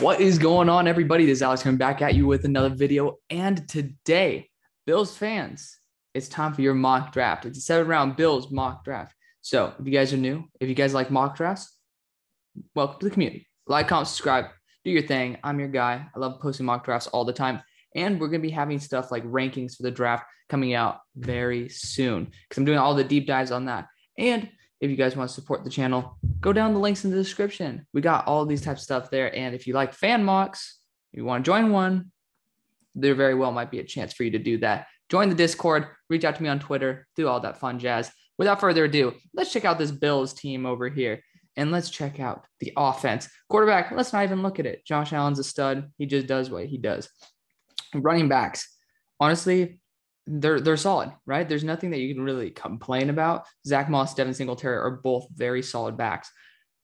What is going on, everybody? This is Alex coming back at you with another video. And today, Bills fans, it's time for your mock draft. It's a 7-round Bills mock draft. So if you guys are new, if you guys like mock drafts, welcome to the community. Like, comment, subscribe, do your thing. I'm your guy. I love posting mock drafts all the time. And we're going to be having stuff like rankings for the draft coming out very soon because I'm doing all the deep dives on that. And if you guys want to support the channel, go down the links in the description. We got all these types of stuff there. And if you like fan mocks, if you want to join one, there very well might be a chance for you to do that. Join the Discord, reach out to me on Twitter, do all that fun jazz. Without further ado, let's check out this Bills team over here. And let's check out the offense. Quarterback, let's not even look at it. Josh Allen's a stud. He just does what he does. Running backs, honestly, they're solid, right? There's nothing that you can really complain about. Zach Moss, Devin Singletary are both very solid backs.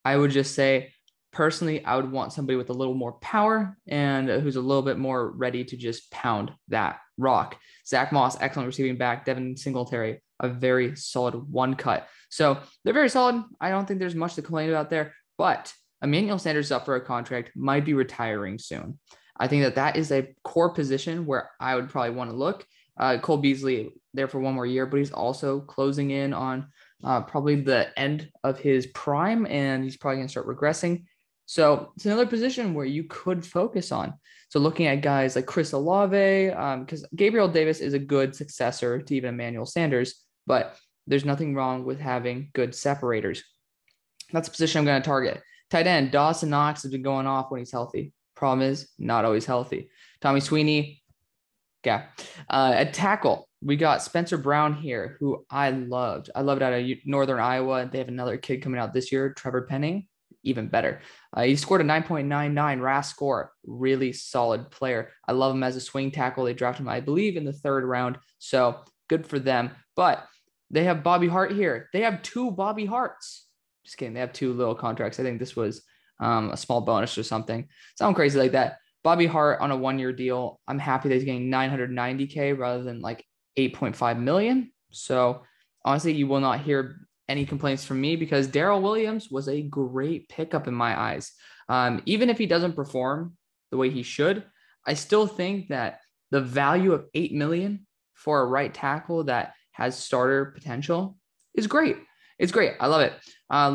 I would just say, personally, I would want somebody with a little more power and who's a little bit more ready to just pound that rock. Zach Moss, excellent receiving back. Devin Singletary, a very solid one cut. So they're very solid. I don't think there's much to complain about there, but Emmanuel Sanders is up for a contract, might be retiring soon. I think that is a core position where I would probably want to look. Cole Beasley there for one more year, but he's also closing in on probably the end of his prime, and he's probably going to start regressing. So it's another position where you could focus on. So looking at guys like Chris Olave, because Gabriel Davis is a good successor to even Emmanuel Sanders, but there's nothing wrong with having good separators. That's a position I'm going to target. Tight end, Dawson Knox has been going off when he's healthy. Problem is, not always healthy. Tommy Sweeney, yeah. At tackle, we got Spencer Brown here, who I loved. I loved out of Northern Iowa. They have another kid coming out this year, Trevor Penning, even better. He scored a 9.99 RAS score. Really solid player. I love him as a swing tackle. They drafted him, I believe, in the 3rd round. So good for them. But they have Bobby Hart here. They have 2 Bobby Harts. Just kidding. They have 2 little contracts. I think this was a small bonus or something. Something crazy like that. Bobby Hart on a 1-year deal. I'm happy that he's getting $990K rather than like $8.5 million. So honestly, you will not hear any complaints from me because Darrell Williams was a great pickup in my eyes. Even if he doesn't perform the way he should, I still think that the value of $8 million for a right tackle that has starter potential is great. It's great. I love it.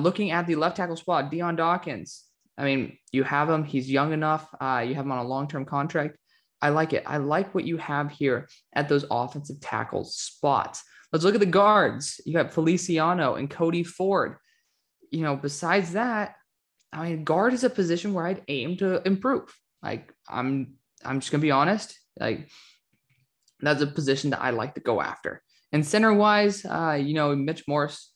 Looking at the left tackle spot, Deion Dawkins. I mean, you have him. He's young enough. You have him on a long-term contract. I like it. I like what you have here at those offensive tackle spots. Let's look at the guards. You have Feliciano and Cody Ford. Besides that, I mean, guard is a position where I'd aim to improve. Like, I'm just going to be honest. Like, that's a position that I like to go after. And center-wise, Mitch Morse,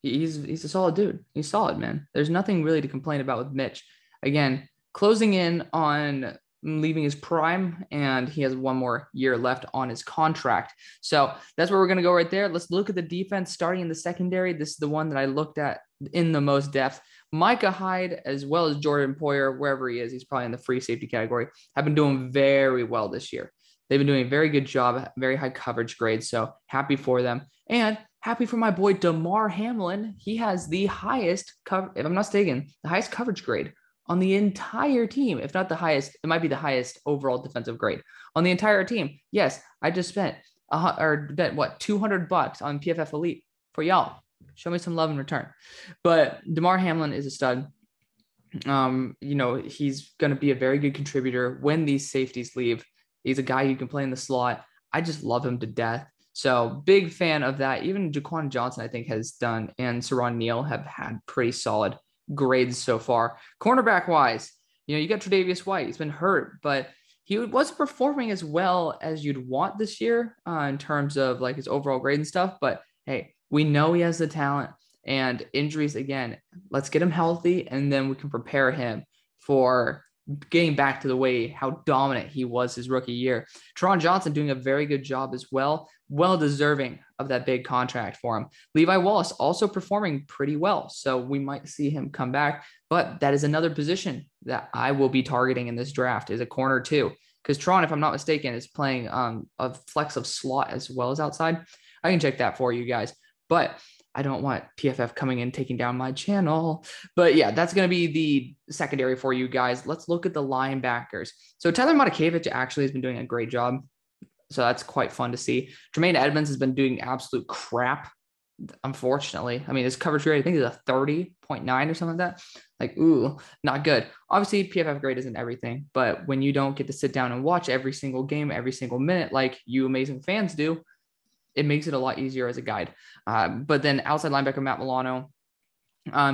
he's a solid dude. He's solid, man. There's nothing really to complain about with Mitch. Again, closing in on leaving his prime, and he has 1 more year left on his contract. So that's where we're going to go right there. Let's look at the defense starting in the secondary. This is the one that I looked at in the most depth. Micah Hyde, as well as Jordan Poyer, wherever he is, he's probably in the free safety category, have been doing very well this year. They've been doing a very good job, very high coverage grades. So happy for them. And happy for my boy, Damar Hamlin. He has the highest cover, if I'm not mistaken, the highest coverage grade on the entire team. If not the highest, it might be the highest overall defensive grade on the entire team. Yes, I just spent $200 on PFF Elite for y'all. Show me some love in return. But Damar Hamlin is a stud. He's going to be a very good contributor when these safeties leave. He's a guy you can play in the slot. I just love him to death. So big fan of that. Even Jaquan Johnson, I think, has done, and Saron Neal have had pretty solid grades so far. Cornerback wise, you got Tre'Davious White. He's been hurt, but he wasn't performing as well as you'd want this year in terms of like his overall grade and stuff. But hey, we know he has the talent, and injuries again. Let's get him healthy, and then we can prepare him for getting back to the way how dominant he was his rookie year. Teron Johnson doing a very good job as well deserving of that big contract for him. Levi Wallace also performing pretty well, so we might see him come back, but that is another position that I will be targeting in this draft is a corner too, because Teron, if I'm not mistaken, is playing a flex of slot as well as outside. I can check that for you guys, but I don't want PFF coming in, taking down my channel. But yeah, that's going to be the secondary for you guys. Let's look at the linebackers. So Tyler Matakevich actually has been doing a great job. So that's quite fun to see. Tremaine Edmonds has been doing absolute crap, unfortunately. I mean, his coverage grade, I think, is a 30.9 or something like that. Like, ooh, not good. Obviously, PFF grade isn't everything, but when you don't get to sit down and watch every single game, every single minute, like you amazing fans do, it makes it a lot easier as a guide. But then outside linebacker Matt Milano,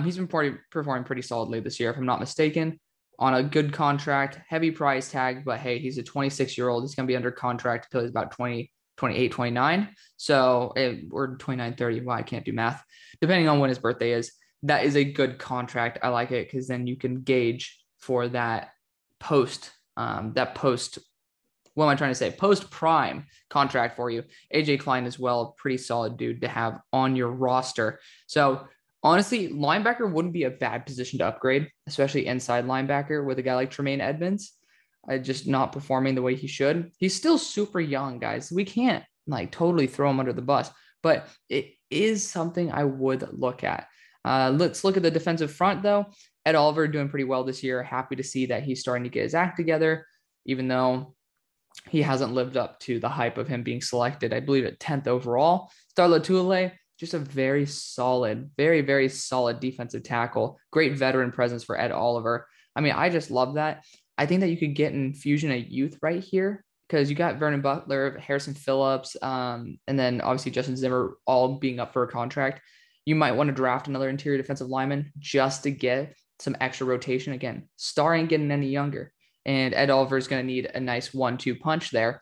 he's been performing pretty solidly this year, if I'm not mistaken, on a good contract, heavy price tag. But hey, he's a 26-year-old. He's going to be under contract until he's about 20, 28, 29. So, or 29, 30. Well, I can't do math. Depending on when his birthday is, that is a good contract. I like it because then you can gauge for that post, what am I trying to say? Post-prime contract for you. AJ Klein as well, pretty solid dude to have on your roster. So honestly, linebacker wouldn't be a bad position to upgrade, especially inside linebacker with a guy like Tremaine Edmonds. Just not performing the way he should. He's still super young, guys. We can't like totally throw him under the bus, but it is something I would look at. Let's look at the defensive front, though. Ed Oliver doing pretty well this year. Happy to see that he's starting to get his act together, even though he hasn't lived up to the hype of him being selected, I believe, at 10th overall. Star Lotulelei, just a very solid, very, very solid defensive tackle. Great veteran presence for Ed Oliver. I mean, I just love that. I think that you could get an infusion of youth right here because you got Vernon Butler, Harrison Phillips, and then obviously Justin Zimmer all being up for a contract. You might want to draft another interior defensive lineman just to get some extra rotation. Again, Star ain't getting any younger. And Ed Oliver is going to need a nice 1-2 punch there.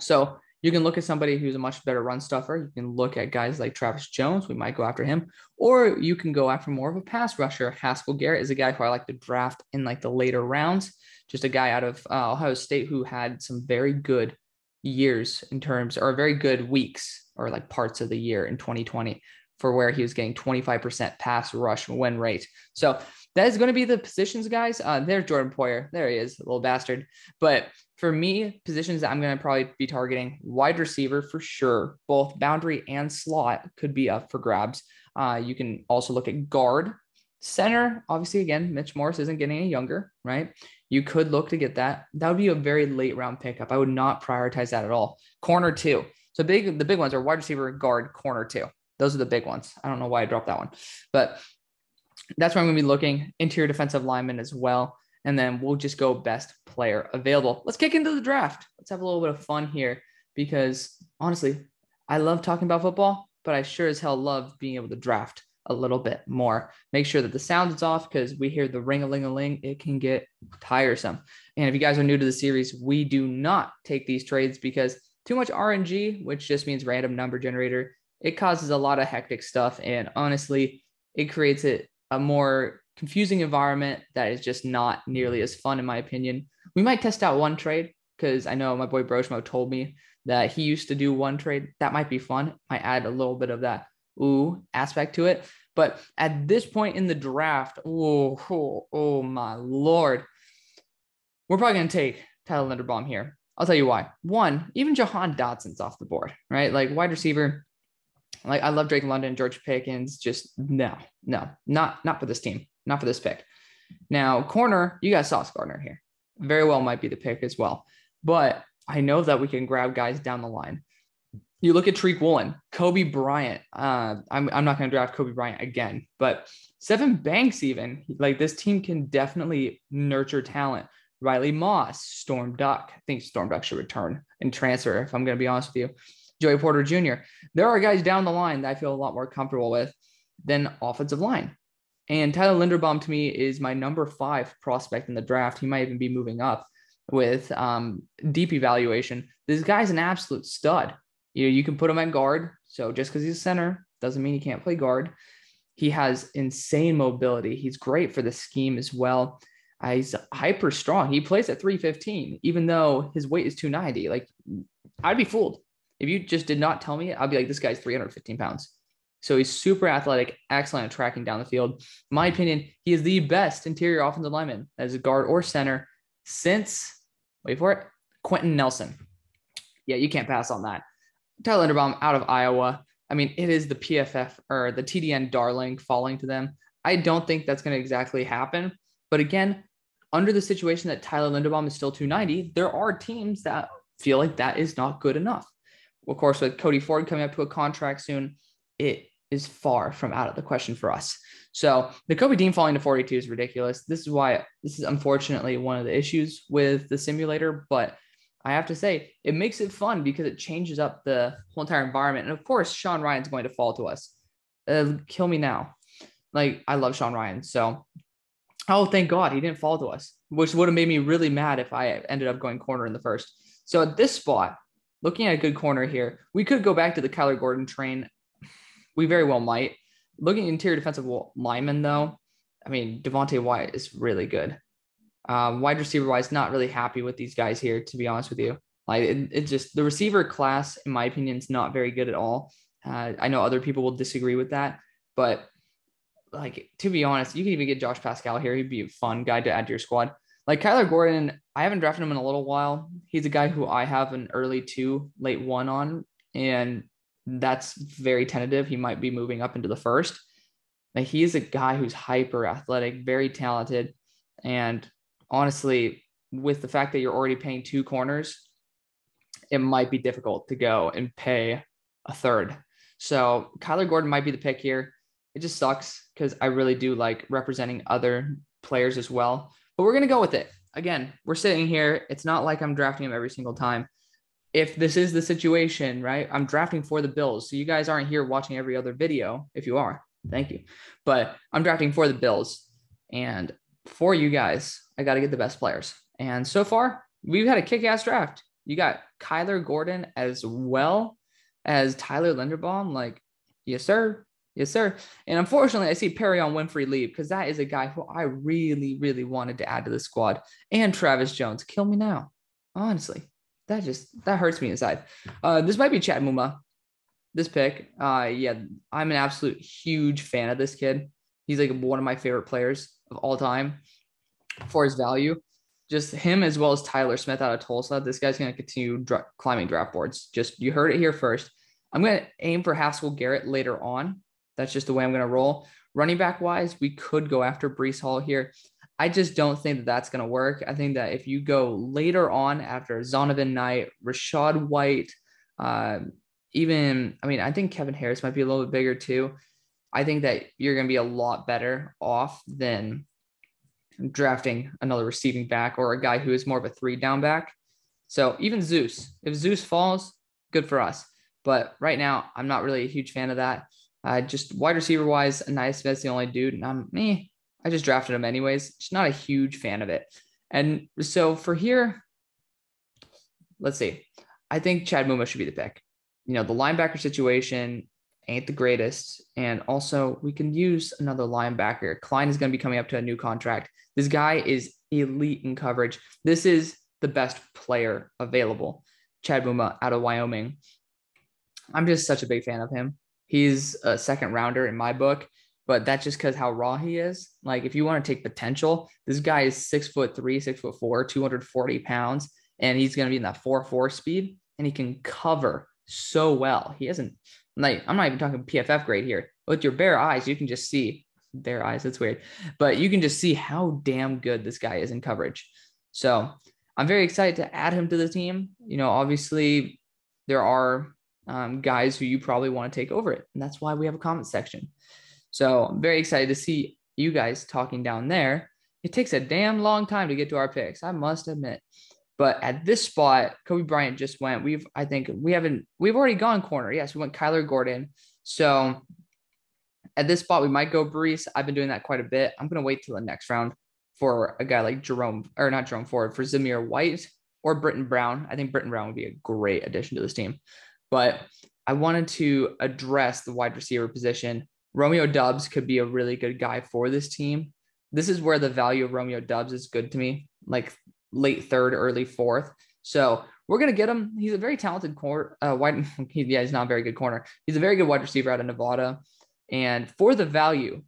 So you can look at somebody who's a much better run stuffer. You can look at guys like Travis Jones. We might go after him. Or you can go after more of a pass rusher. Haskell Garrett is a guy who I like to draft in like the later rounds. Just a guy out of Ohio State who had some very good years in terms, or very good weeks or like parts of the year in 2020 for where he was getting 25% pass rush win rate. So that is going to be the positions, guys. There's Jordan Poyer. There he is, little bastard. But for me, positions that I'm going to probably be targeting, wide receiver for sure. Both boundary and slot could be up for grabs. You can also look at guard. Center, obviously, again, Mitch Morse isn't getting any younger, right? You could look to get that. That would be a very late round pickup. I would not prioritize that at all. Corner two. So the big ones are wide receiver, guard, corner two. Those are the big ones. I don't know why I dropped that one, but that's where I'm going to be looking. Interior defensive lineman as well. And then we'll just go best player available. Let's kick into the draft. Let's have a little bit of fun here because honestly, I love talking about football, but I sure as hell love being able to draft a little bit more. Make sure that the sound is off because we hear the ring-a-ling-a-ling. It can get tiresome. And if you guys are new to the series, we do not take these trades because too much RNG, which just means random number generator, it causes a lot of hectic stuff. And honestly, it creates a more confusing environment that is just not nearly as fun, in my opinion. We might test out one trade because I know my boy Broshmo told me that he used to do one trade. That might be fun. Might add a little bit of that aspect to it. But at this point in the draft, oh my Lord, we're probably going to take Tyler Linderbaum here. I'll tell you why. One, even Jahan Dotson's off the board, right? Like wide receiver. Like I love Drake London, George Pickens. Just no, not for this team, not for this pick. Now, corner, you got Sauce Gardner here. Very well might be the pick as well. But I know that we can grab guys down the line. You look at Tariq Woolen, Kobe Bryant. I'm not going to draft Kobe Bryant again, but Sevyn Banks even. Like this team can definitely nurture talent. Riley Moss, Storm Duck. I think Storm Duck should return and transfer, if I'm going to be honest with you. Joey Porter Jr. There are guys down the line that I feel a lot more comfortable with than offensive line. And Tyler Linderbaum to me is my number 5 prospect in the draft. He might even be moving up with deep evaluation. This guy's an absolute stud. You can put him at guard. So just because he's a center doesn't mean he can't play guard. He has insane mobility. He's great for the scheme as well. He's hyper strong. He plays at 315, even though his weight is 290. Like I'd be fooled. If you just did not tell me it, I'd be like, this guy's 315 pounds. So he's super athletic, excellent at tracking down the field. In my opinion, he is the best interior offensive lineman as a guard or center since, wait for it, Quentin Nelson. Yeah, you can't pass on that. Tyler Linderbaum out of Iowa. I mean, it is the PFF or the TDN darling falling to them. I don't think that's going to exactly happen. But again, under the situation that Tyler Linderbaum is still 290, there are teams that feel like that is not good enough. Of course, with Cody Ford coming up to a contract soon, it is far from out of the question for us. So the Kobe Dean falling to 42 is ridiculous. This is unfortunately one of the issues with the simulator, but I have to say it makes it fun because it changes up the whole entire environment. And of course, Sean Ryan's going to fall to us. Kill me now. Like, I love Sean Ryan. So, oh, thank God he didn't fall to us, which would have made me really mad if I ended up going corner in the first. So at this spot, looking at a good corner here, we could go back to the Kyler Gordon train. We very well might. Looking at interior defensive lineman, though, I mean, Devontae Wyatt is really good. Wide receiver wise, not really happy with these guys here, to be honest with you. Like, it just, the receiver class, in my opinion, is not very good at all. I know other people will disagree with that, but like, to be honest, you can even get Josh Pascal here. He'd be a fun guy to add to your squad. Like Kyler Gordon, I haven't drafted him in a little while. He's a guy who I have an early 2, late 1 on, and that's very tentative. He might be moving up into the first. Like, he is a guy who's hyper athletic, very talented, and honestly, with the fact that you're already paying 2 corners, it might be difficult to go and pay a third. So Kyler Gordon might be the pick here. It just sucks because I really do like representing other players as well. But we're going to go with it. Again, we're sitting here. It's not like I'm drafting him every single time. If this is the situation, right, I'm drafting for the Bills. So you guys aren't here watching every other video. If you are, thank you. But I'm drafting for the Bills. And for you guys, I got to get the best players. And so far, we've had a kick-ass draft. You got Kyler Gordon as well as Tyler Linderbaum. Like, yes, sir. Yes, sir. And unfortunately, I see Perion Winfrey leave because that is a guy who I really, really wanted to add to the squad. And Travis Jones. Kill me now. Honestly, that hurts me inside. This might be Chad Muma. This pick. Yeah, I'm an absolute huge fan of this kid. He's like one of my favorite players of all time for his value. Just him as well as Tyler Smith out of Tulsa. This guy's going to continue climbing draft boards. Just, you heard it here first. I'm going to aim for Haskell Garrett later on. That's just the way I'm going to roll. Running back wise, we could go after Breece Hall here. I just don't think that that's going to work. I think that if you go later on after Zonovan Knight, Rashad White, I think Kevin Harris might be a little bit bigger too. I think that you're going to be a lot better off than drafting another receiving back or a guy who is more of a 3-down back. So even Zeus, if Zeus falls, good for us. But right now, I'm not really a huge fan of that. Just wide receiver wise, Anais Smith's the only dude. And I just drafted him anyways. Just not a huge fan of it. And so for here, let's see. I think Chad Muma should be the pick. The linebacker situation ain't the greatest. And also, we can use another linebacker. Klein is going to be coming up to a new contract. This guy is elite in coverage. This is the best player available. Chad Muma out of Wyoming. I'm just such a big fan of him. He's a second rounder in my book, but that's just because how raw he is. Like, if you want to take potential, this guy is 6'3", 6'4", 240 pounds, and he's going to be in that 4.4 speed, and he can cover so well. He isn't like, I'm not even talking PFF grade here. With your bare eyes, you can just see bare eyes. That's weird, but you can just see how damn good this guy is in coverage. So I'm very excited to add him to the team. Obviously there are guys who you probably want to take over it. And that's why we have a comment section. So I'm very excited to see you guys talking down there. It takes a damn long time to get to our picks, I must admit. But at this spot, Kobe Bryant just went. We've already gone corner. Yes, we went Kyler Gordon. So at this spot, we might go Breece. I've been doing that quite a bit. I'm going to wait till the next round for a guy like for Zamir White or Britton Brown. I think Britton Brown would be a great addition to this team. But I wanted to address the wide receiver position. Romeo Doubs could be a really good guy for this team. This is where the value of Romeo Doubs is good to me, like late 3rd, early 4th. So we're going to get him. He's a very talented he's not a very good corner. He's a very good wide receiver out of Nevada. And for the value,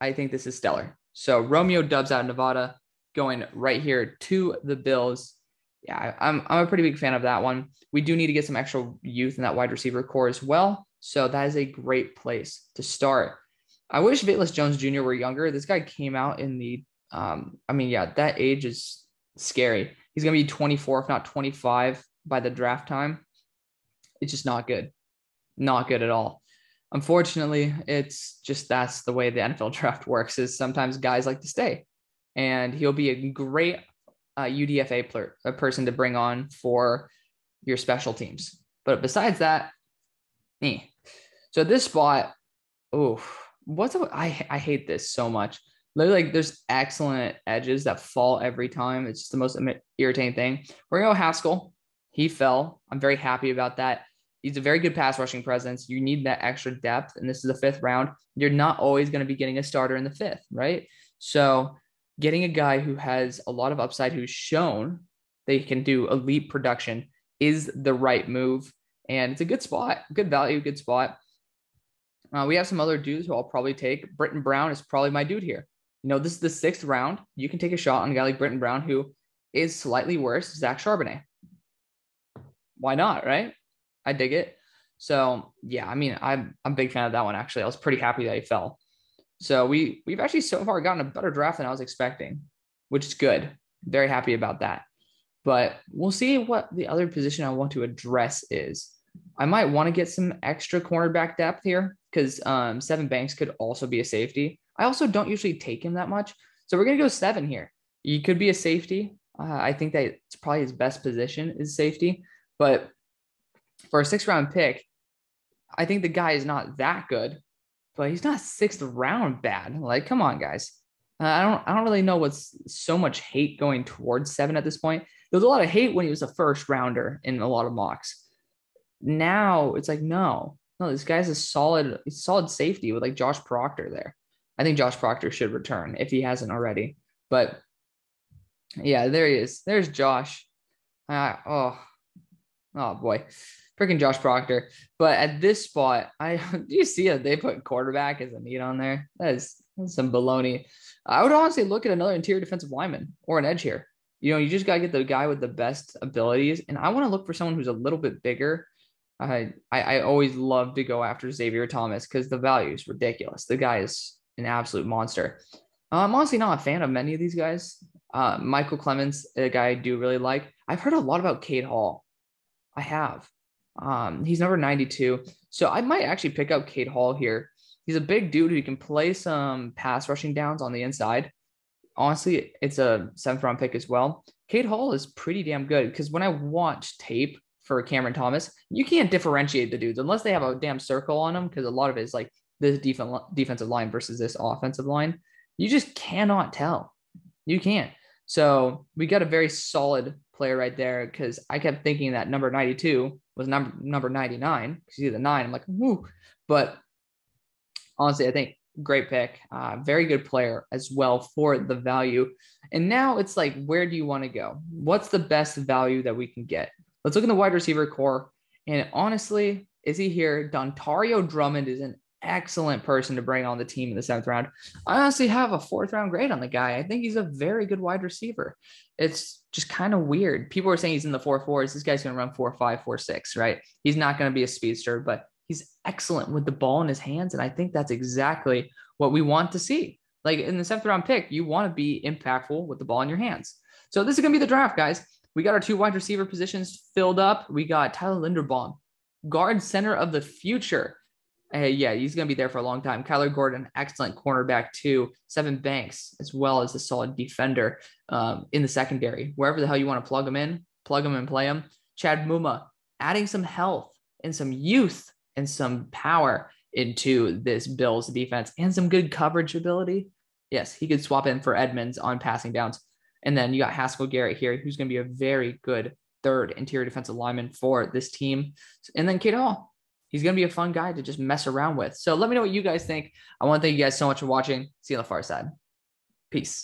I think this is stellar. So Romeo Doubs out of Nevada going right here to the Bills. Yeah, I'm a pretty big fan of that one. We do need to get some extra youth in that wide receiver core as well. So that is a great place to start. I wish Velus Jones Jr. were younger. This guy came out in the, that age is scary. He's going to be 24, if not 25 by the draft time. It's just not good. Not good at all. Unfortunately, it's just that's the way the NFL draft works is sometimes guys like to stay. And he'll be a great UDFA a person to bring on for your special teams. But besides that, So at this spot, I hate this so much. Literally, like, there's excellent edges that fall every time. It's just the most irritating thing. We're going to go Haskell. He fell. I'm very happy about that. He's a very good pass rushing presence. You need that extra depth, and this is the 5th round. You're not always going to be getting a starter in the 5th, right? So getting a guy who has a lot of upside, who's shown they can do elite production, is the right move. And it's a good spot, good value, good spot. We have some other dudes who I'll probably take. Britton Brown is probably my dude here. This is the 6th round. You can take a shot on a guy like Britton Brown, who is slightly worse, Zach Charbonnet. Why not, right? I dig it. So, yeah, I'm a big fan of that one, actually. I was pretty happy that he fell. So we've actually so far gotten a better draft than I was expecting, which is good. Very happy about that. But we'll see what the other position I want to address is. I might want to get some extra cornerback depth here because Sevyn Banks could also be a safety. I also don't usually take him that much. So we're going to go 7 here. He could be a safety. I think that it's probably his best position is safety. But for a 6th round pick, I think the guy is not that good, but he's not 6th round bad. Like, come on, guys. I don't really know what's so much hate going towards 7 at this point. There was a lot of hate when he was a 1st rounder in a lot of mocks. Now it's like, no, this guy's a solid safety with like Josh Proctor there. I think Josh Proctor should return if he hasn't already. But yeah, there he is. There's Josh. Oh boy, freaking Josh Proctor. But at this spot, do you see that they put quarterback as a need on there? That's some baloney. I would honestly look at another interior defensive lineman or an edge here. You just got to get the guy with the best abilities. And I want to look for someone who's a little bit bigger. I always love to go after Xavier Thomas because the value is ridiculous. The guy is an absolute monster. I'm honestly not a fan of many of these guys. Michael Clemens, a guy I do really like. I've heard a lot about Cade Hall. I have. He's number 92. So I might actually pick up Cade Hall here. He's a big dude who can play some pass rushing downs on the inside. Honestly, it's a 7th round pick as well. Cade Hall is pretty damn good because when I watch tape for Cameron Thomas, you can't differentiate the dudes unless they have a damn circle on them because a lot of it is like this defensive line versus this offensive line. You just cannot tell. You can't. So we got a very solid player right there because I kept thinking that number 92 was number 99 because you see the 9. I'm like, woo. But honestly, I think great pick. Very good player as well for the value. And now it's like, where do you want to go? What's the best value that we can get? Let's look in the wide receiver core. And honestly, is he here? Dontario Drummond is an excellent person to bring on the team in the 7th round. I honestly have a 4th round grade on the guy. I think he's a very good wide receiver. It's just kind of weird. People are saying he's in the 4.4s. This guy's going to run 4.5, 4.6, right? He's not going to be a speedster, but he's excellent with the ball in his hands. And I think that's exactly what we want to see. Like in the 7th round pick, you want to be impactful with the ball in your hands. So this is going to be the draft, guys. We got our 2 wide receiver positions filled up. We got Tyler Linderbaum, guard center of the future. Yeah, he's going to be there for a long time. Kyler Gordon, excellent cornerback too. Sevyn Banks, as well as a solid defender in the secondary. Wherever the hell you want to plug him in and play him. Chad Muma, adding some health and some youth and some power into this Bills defense and some good coverage ability. Yes, he could swap in for Edmonds on passing downs. And then you got Haskell Garrett here, who's going to be a very good 3rd interior defensive lineman for this team. And then Cade Hall. He's going to be a fun guy to just mess around with. So let me know what you guys think. I want to thank you guys so much for watching. See you on the far side. Peace.